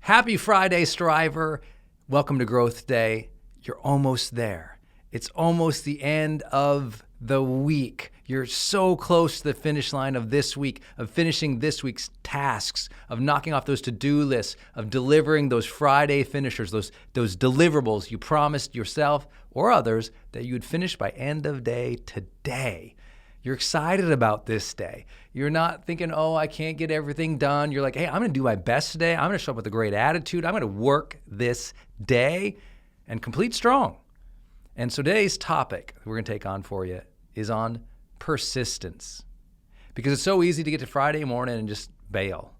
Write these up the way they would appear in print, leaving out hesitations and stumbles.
Happy Friday, Striver. Welcome to Growth Day. You're almost there. It's almost the end of the week. You're so close to the finish line of this week, of finishing this week's tasks, of knocking off those to-do lists, of delivering those Friday finishers, those deliverables you promised yourself or others that you would finish by end of day today. You're excited about this day. You're not thinking, oh, I can't get everything done. You're like, hey, I'm going to do my best today. I'm going to show up with a great attitude. I'm going to work this day and complete strong. And so today's topic we're going to take on for you is on persistence. Because it's so easy to get to Friday morning and just bail.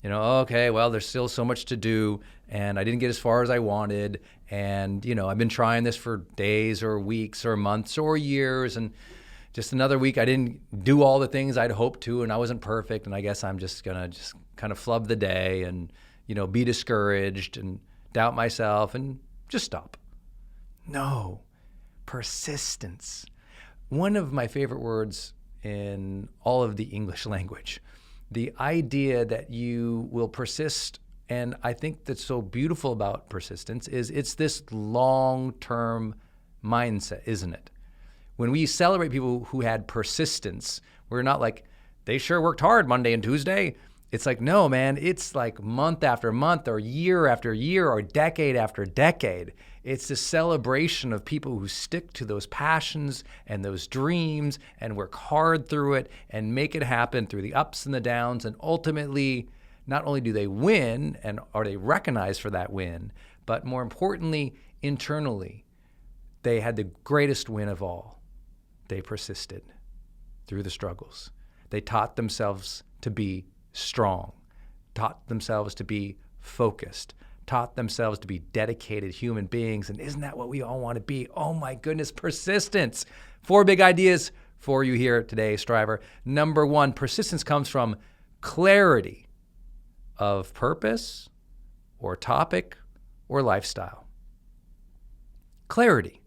You know, okay, well, there's still so much to do, and I didn't get as far as I wanted. And, you know, I've been trying this for days or weeks or months or years, and just another week, I didn't do all the things I'd hoped to, and I wasn't perfect, and I guess I'm just gonna kind of flub the day and, you know, be discouraged and doubt myself and just stop. No, persistence. One of my favorite words in all of the English language, the idea that you will persist, and I think that's so beautiful about persistence is it's this long-term mindset, isn't it? When we celebrate people who had persistence, we're not like, they sure worked hard Monday and Tuesday. It's like, no, man, it's like month after month or year after year or decade after decade. It's the celebration of people who stick to those passions and those dreams and work hard through it and make it happen through the ups and the downs. And ultimately, not only do they win and are they recognized for that win, but more importantly, internally, they had the greatest win of all. They persisted through the struggles. They taught themselves to be strong, taught themselves to be focused, taught themselves to be dedicated human beings. And isn't that what we all want to be? Oh my goodness, persistence. 4 big ideas for you here today, Striver. Number 1, persistence comes from clarity of purpose or topic or lifestyle. Clarity.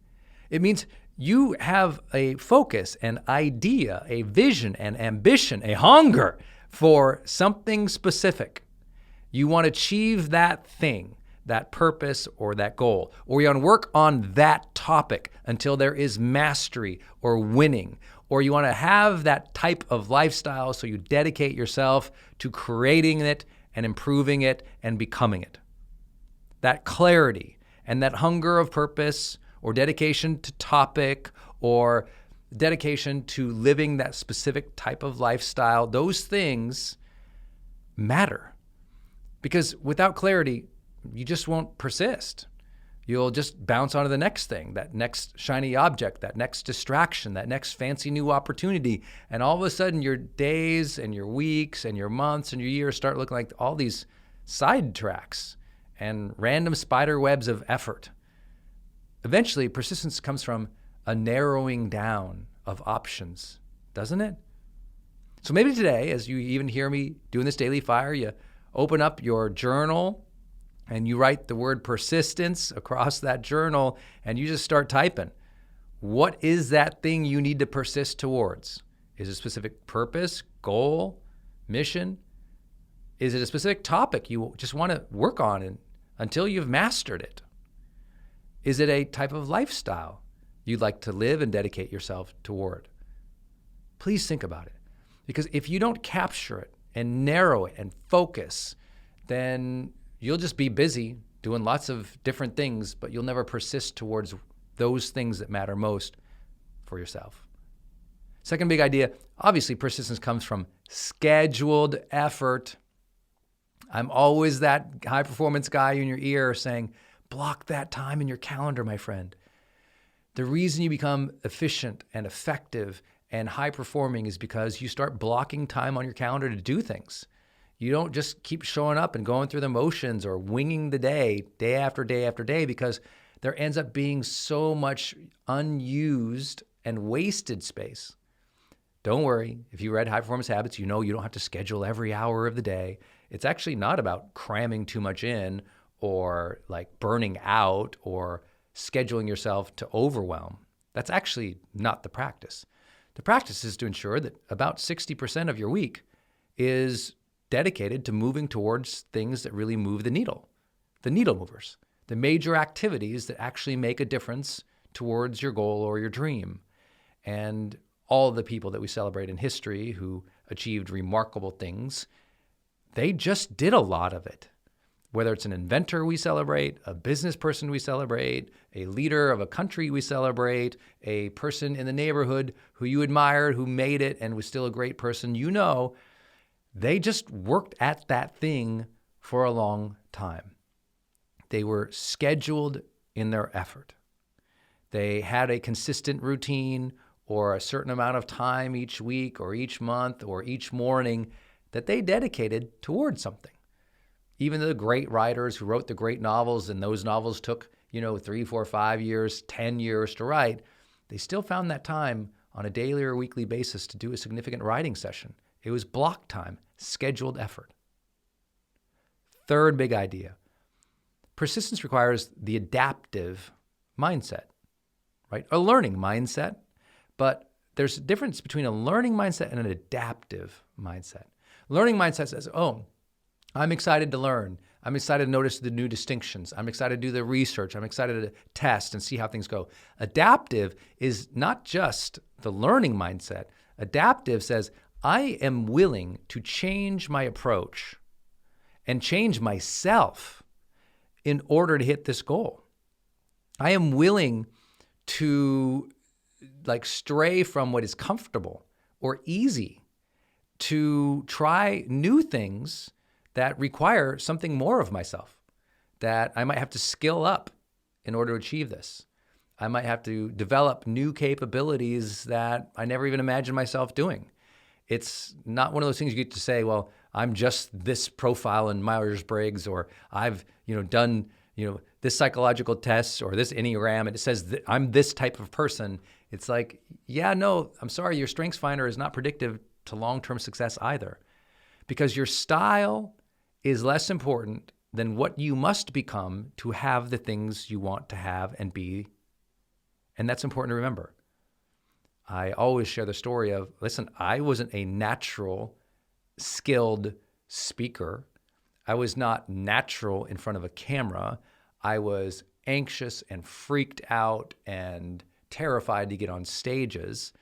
It means you have a focus, an idea, a vision, an ambition, a hunger for something specific. You want to achieve that thing, that purpose or that goal, or you want to work on that topic until there is mastery or winning, or you want to have that type of lifestyle so you dedicate yourself to creating it and improving it and becoming it. That clarity and that hunger of purpose or dedication to topic, or dedication to living that specific type of lifestyle, those things matter. Because without clarity, you just won't persist. You'll just bounce on to the next thing, that next shiny object, that next distraction, that next fancy new opportunity. And all of a sudden, your days and your weeks and your months and your years start looking like all these side tracks and random spider webs of effort. Eventually, persistence comes from a narrowing down of options, doesn't it? So maybe today, as you even hear me doing this daily fire, you open up your journal and you write the word persistence across that journal and you just start typing. What is that thing you need to persist towards? Is it a specific purpose, goal, mission? Is it a specific topic you just want to work on until you've mastered it? Is it a type of lifestyle you'd like to live and dedicate yourself toward? Please think about it. Because if you don't capture it and narrow it and focus, then you'll just be busy doing lots of different things, but you'll never persist towards those things that matter most for yourself. Second big idea, obviously persistence comes from scheduled effort. I'm always that high performance guy in your ear saying, block that time in your calendar, my friend. The reason you become efficient and effective and high performing is because you start blocking time on your calendar to do things. You don't just keep showing up and going through the motions or winging the day after day after day, because there ends up being so much unused and wasted space. Don't worry. If you read High Performance Habits, you know you don't have to schedule every hour of the day. It's actually not about cramming too much in or like burning out or scheduling yourself to overwhelm. That's actually not the practice. The practice is to ensure that about 60% of your week is dedicated to moving towards things that really move the needle. the needle movers, the major activities that actually make a difference towards your goal or your dream. And all the people that we celebrate in history who achieved remarkable things, they just did a lot of it. Whether it's an inventor we celebrate, a business person we celebrate, a leader of a country we celebrate, a person in the neighborhood who you admired, who made it and was still a great person, they just worked at that thing for a long time. They were scheduled in their effort. They had a consistent routine or a certain amount of time each week or each month or each morning that they dedicated towards something. Even the great writers who wrote the great novels, and those novels took, 3, 4, 5 years, 10 years to write, they still found that time on a daily or weekly basis to do a significant writing session. It was block time, scheduled effort. Third big idea. Persistence requires the adaptive mindset, right? A learning mindset, but there's a difference between a learning mindset and an adaptive mindset. Learning mindset says, I'm excited to learn. I'm excited to notice the new distinctions. I'm excited to do the research. I'm excited to test and see how things go. Adaptive is not just the learning mindset. Adaptive says, I am willing to change my approach and change myself in order to hit this goal. I am willing to stray from what is comfortable or easy to try new things that require something more of myself, that I might have to skill up in order to achieve this. I might have to develop new capabilities that I never even imagined myself doing. It's not one of those things you get to say, well, I'm just this profile in Myers-Briggs, or I've done this psychological test or this Enneagram, and it says that I'm this type of person. It's like, I'm sorry, your Strengths Finder is not predictive to long-term success either, because your style is less important than what you must become to have the things you want to have and be. And that's important to remember. I always share the story of, listen, I wasn't a natural, skilled speaker. I was not natural in front of a camera. I was anxious and freaked out and terrified to get on stages.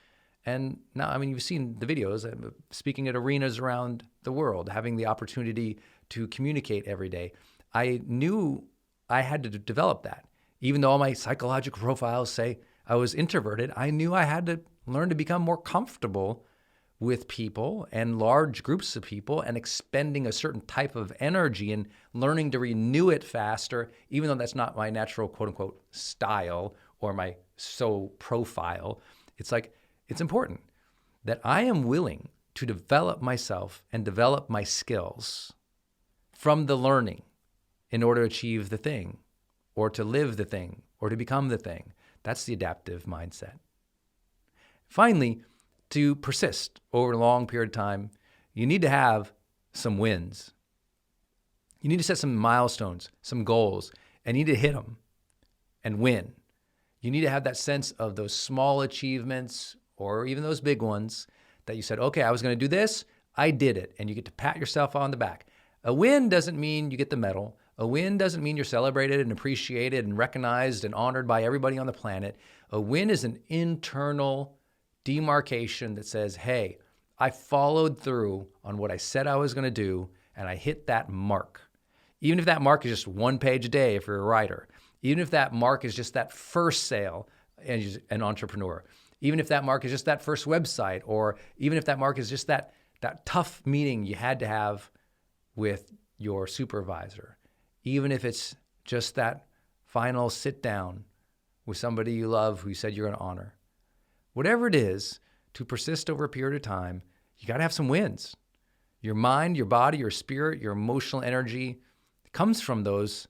And now, you've seen the videos. I'm speaking at arenas around the world, having the opportunity to communicate every day. I knew I had to develop that. Even though all my psychological profiles say I was introverted, I knew I had to learn to become more comfortable with people and large groups of people and expending a certain type of energy and learning to renew it faster, even though that's not my natural quote-unquote style or my profile. It's important that I am willing to develop myself and develop my skills from the learning in order to achieve the thing or to live the thing or to become the thing. That's the adaptive mindset. Finally, to persist over a long period of time, you need to have some wins. You need to set some milestones, some goals, and you need to hit them and win. You need to have that sense of those small achievements or even those big ones that you said, okay, I was going to do this, I did it, and you get to pat yourself on the back. A win doesn't mean you get the medal. A win doesn't mean you're celebrated and appreciated and recognized and honored by everybody on the planet. A win is an internal demarcation that says, hey, I followed through on what I said I was going to do, and I hit that mark. Even if that mark is just one page a day if you're a writer, even if that mark is just that first sale as an entrepreneur, even if that mark is just that first website, or even if that mark is just that tough meeting you had to have with your supervisor, even if it's just that final sit down with somebody you love who you said you're going to honor. Whatever it is, to persist over a period of time, you got to have some wins. Your mind, your body, your spirit, your emotional energy comes from those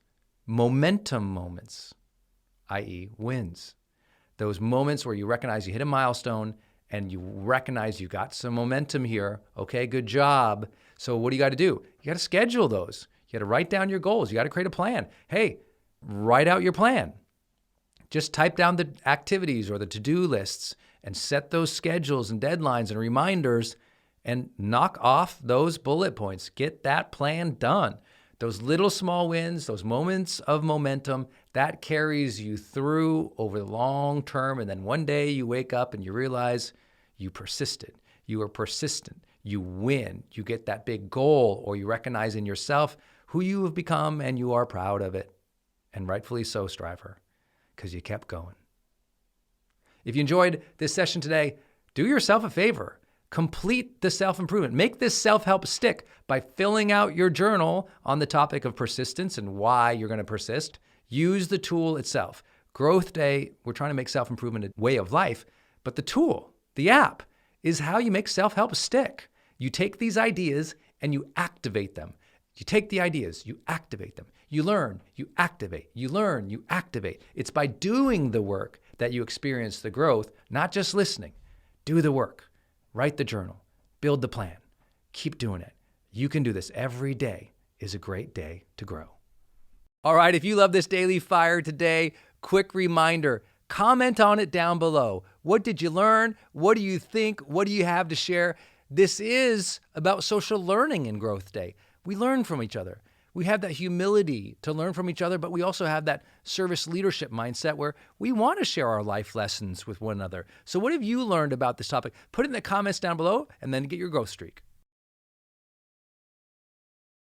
momentum moments, i.e. wins. Those moments where you recognize you hit a milestone and you recognize you got some momentum here. Okay, good job. So what do you got to do? You got to schedule those. You got to write down your goals. You got to create a plan. Hey, write out your plan. Just type down the activities or the to-do lists and set those schedules and deadlines and reminders and knock off those bullet points. Get that plan done. Those little small wins, those moments of momentum, that carries you through over the long term. And then one day you wake up and you realize you persisted. You are persistent. You win. You get that big goal, or you recognize in yourself who you have become and you are proud of it. And rightfully so, striver, because you kept going. If you enjoyed this session today, do yourself a favor. Complete the self-improvement. Make this self-help stick by filling out your journal on the topic of persistence and why you're going to persist. Use the tool itself. Growth Day, we're trying to make self-improvement a way of life, but the tool, the app, is how you make self-help stick. You take these ideas and you activate them. You take the ideas, you activate them. You learn, you activate. You learn, you activate. It's by doing the work that you experience the growth, not just listening. Do the work. Write the journal. Build the plan. Keep doing it. You can do this. Every day is a great day to grow. All right, if you love this Daily Fire today, quick reminder, comment on it down below. What did you learn? What do you think? What do you have to share? This is about social learning in Growth Day. We learn from each other. We have that humility to learn from each other, but we also have that service leadership mindset where we want to share our life lessons with one another. So what have you learned about this topic? Put it in the comments down below and then get your growth streak.